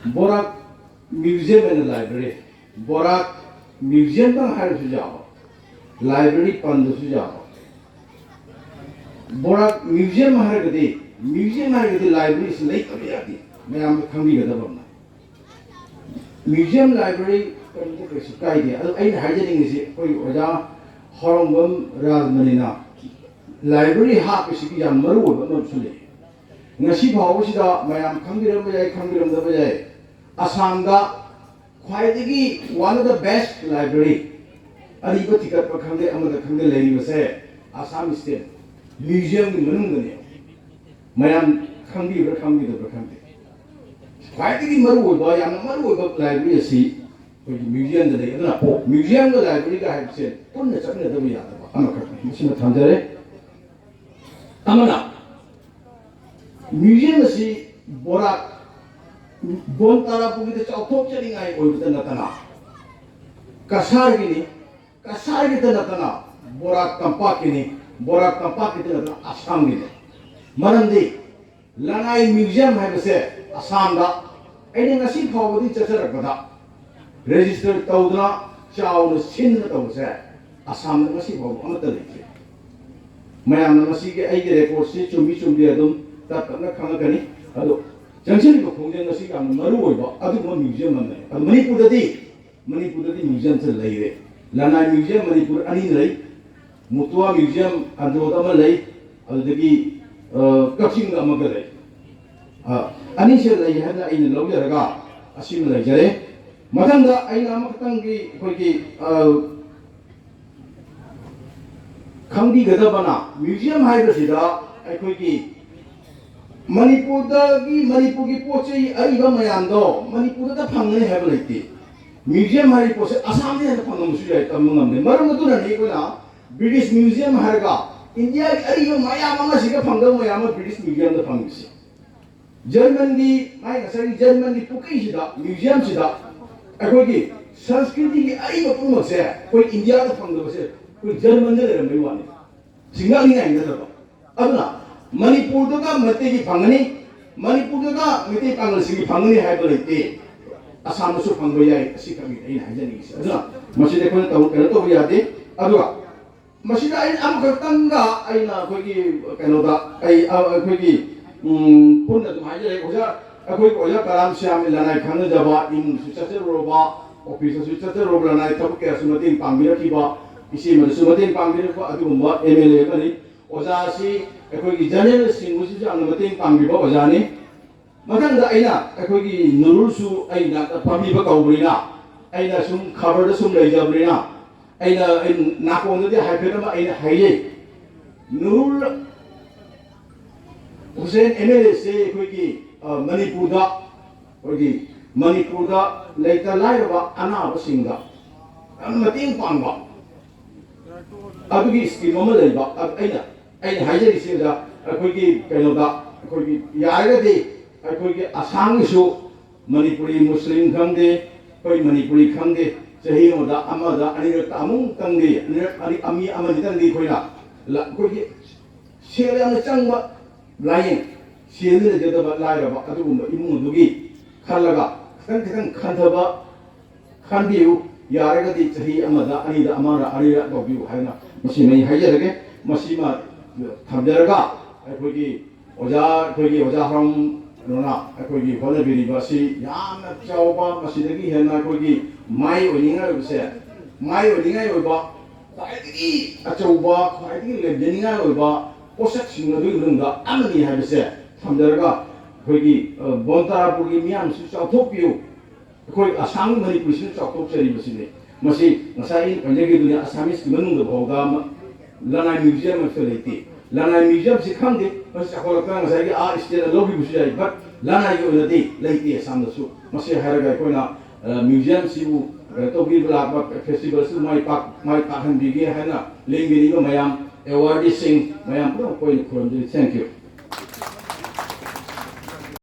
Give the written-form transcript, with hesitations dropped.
Borak Museum and Library. Borak Museum tang har su jaw. Library pan su jaw. Borak Museum har gadi library is late abi ati. Mayam khambi gada bamna. Museum library kan ko su kai dia. Ado ai hajering si koi oja horongam rajmanina. Library ha pe si yan maru ba no su le. Ngasi phaw si da mayam khambiram da ba jai. Assam da khwaidagi one of the best library. Ari ko tikat pa khangde amada khangde lei ba se Assam state museum ni manung ne. Mayam khangbi ba khangbi da ba khangde. Khwaidagi maru ba yang maru ba library si ko museum da dei na museum da library ga ha se punna chakna da ba ya da ba ama ka si na thanjare amana museum si borak bon tara pugi de chauthok chari ngai oi bita natana kasar gini kasar gita natana borak tampak kita natana Assam gini marandi lanai museum hai bese Assam da aini ngasi phawadi chacharak bada register tawdna chaw sin na tawse Assam da ngasi phaw amata leke mayam ngasi ge ai ge record si chumbi adum ta na khangakani ado 정신이 그 공장 것이 안 마루고 아주 뭐 뮤지엄 만네. 머니푸르디 뮤지엄 레이레. 라나 뮤지엄 머니푸르 아니 레이. 무투아 뮤지엄 안도다마 레이. 어디기 깍싱가 아마가 레이. 아니셔 레이 하나 이 로여가 아시면 레이제. 마당다 아이나 아마당기 거기 강비 거다바나 뮤지엄 하이버시다. 거기 Manipur poche ariba mayando Manipur da phangne have like museum hari poche Assam de phangam su jai tamngam ne maram tu na nei ko na British museum harga India ariba maya mama siga phangam mayama British museum da phangsi German gi mai ngasari German gi pukai sida museum sida akoi gi Sanskriti gi ariba pumok se koi India da phangam se koi German de ram wani singa ni ngai da ba aduna Manipur da mate ki phangani Manipur da mate pangal singi phangani hai ba lete Assam su phangbo yai asi kami ai na jani se aduna masi de kon taw kala to ya de aduga masi da ai am khatanga ai na khoi ki kano da ai khoi ki pun da mai je oja khoi oja karam syam lanai khang da ba in su cha ro ba office su cha ro ba lanai tab ke su matin pangbi ki ba isi ma su matin pangbi ko adu ma MLA ba ni oja si अखोगी general सिंगुसी जो अंग मतें पांगिबा ओजानी मथंग दा आइना अखोगी नुरुल सु आइना पांगिबा कौबरिना आइना सुम खबर द सुम लेजाबरिना आइना नाकोन दे हाइफेरमा आइना हाइले नुरुल हुसैन एमएलए से अखोगी मणिपुर दा लेता लाइरबा अनाबा सिंगा अंग मतें पांगबा अबगी स्कीम अमा लेबा ai haijari sida akhoi keno da akhoi yaga de akhoi Assam su Manipuri Muslim khangde koi Manipuri khangde chahi oda amada ani ta amung tangde ani ami amani tangde khoi na la koi sele am changba lain sele de da lai ra ba adu imung dugi khalaga khang khanthaba khanbiu yaga de chahi amada ani da amara ani ra dobiu haina masi mai haijare masi ma 탐자가 거기 오자 하람 너나 거기 번외비리 것이 야나 짜오바 마시되기 했나 거기 마이 오닝아 요새 마이 오닝아 요바 과이디 아짜오바 과이디 레베닝아 요바 포색 신노도 이런가 아무리 하면서 탐자가 거기 본따라 보기 미안 수사 토피우 거기 아상 머리 부신 쪽 독자리 것이네 마시 나사인 언제기 두냐 아사미스 문도 보가 Lanai museum facility. Lanai museum si khangde mas akola kang sai a state lobby busai but lanai yo nadi late sam su mas haraga koina museum si bu to bi bla festival su mai pak han bigi hana lengiri mayam award sing mayam ko koin thank you